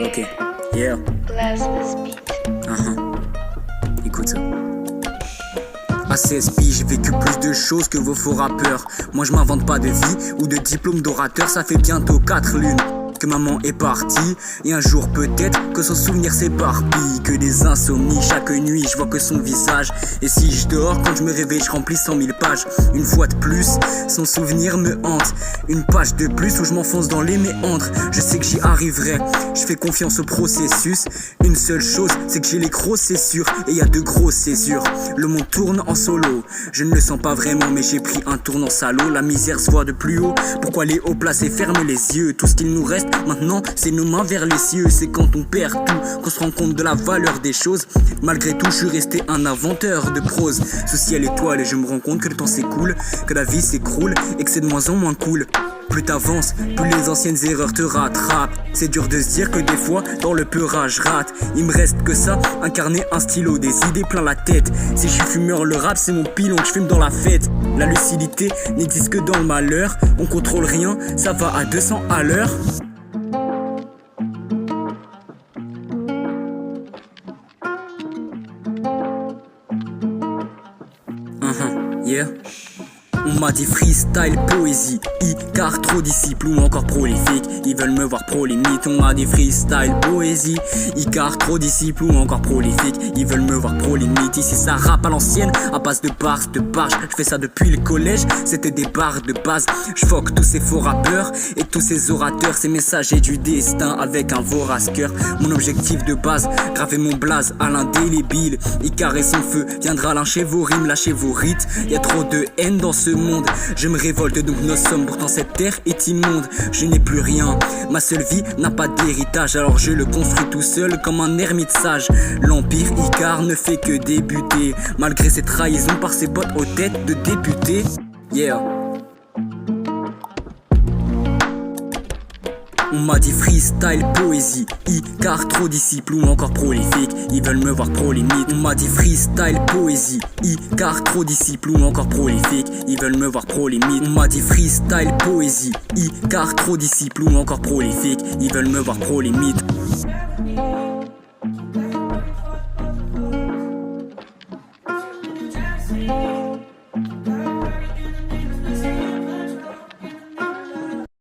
Ok, yeah. Blast this beat. Écoute ça. À 16 piges, j'ai vécu plus de choses que vos faux rappeurs. Moi je m'invente pas de vie ou de diplôme d'orateur. Ça fait bientôt 4 lunes que maman est partie. Et un jour peut-être que son souvenir s'éparpille. Que des insomnies chaque nuit, je vois que son visage. Et si je dors, quand je me réveille, je remplis 100 000 pages. Une fois de plus, son souvenir me hante. Une page de plus où je m'enfonce dans les méandres. Je sais que j'y arriverai, je fais confiance au processus. Une seule chose, c'est que j'ai les crocs, c'est sûr. Et y a de grosses césures. Le monde tourne en solo. Je ne le sens pas vraiment, mais j'ai pris un tournant salaud. La misère se voit de plus haut. Pourquoi les hauts placés ferment les yeux? Tout ce qu'il nous reste maintenant, c'est nos mains vers les cieux. C'est quand on perd tout qu'on se rend compte de la valeur des choses. Malgré tout, je suis resté un inventeur de prose. Sous ciel étoile, et je me rends compte que le temps s'écoule, que la vie s'écroule et que c'est de moins en moins cool. Plus t'avances, plus les anciennes erreurs te rattrapent. C'est dur de se dire que des fois, dans le peurage, je rate. Il me reste que ça, incarner un stylo, des idées plein la tête. Si je suis fumeur, le rap c'est mon pilon que je fume dans la fête. La lucidité n'existe que dans le malheur. On contrôle rien, ça va à 200 à l'heure. Yeah. On m'a dit freestyle, poésie, car trop disciple ou encore prolifique. Ils veulent me voir pro limite. On m'a dit freestyle, poésie, car trop disciple ou encore prolifique. Ils veulent me voir pro limite. Ici ça rappe à l'ancienne, à base de bars, de pages. Je fais ça depuis le collège, c'était des barres de base. Je foque tous ces faux rappeurs et tous ces orateurs, ces messagers du destin avec un vorace cœur. Mon objectif de base, graver mon blaze à l'indélébile. Icar et son feu viendra lyncher vos rimes, lâcher vos rites. Y'a trop de haine dans ce monde. Je me révolte donc nos sommes. Pourtant cette terre est immonde. Je n'ai plus rien. Ma seule vie n'a pas d'héritage. Alors je le construis tout seul comme un ermite sage. L'empire Icar ne fait que débuter. Malgré ses trahisons par ses potes aux têtes de députés. Yeah. On m'a dit freestyle, poésie, car trop disciple ou encore prolifique. Ils veulent me voir pro limite. On m'a dit freestyle, poésie, car trop disciple ou encore prolifique. Ils veulent me voir pro limite. On m'a dit freestyle, poésie, car trop disciple ou encore prolifique. Ils veulent me voir pro limite.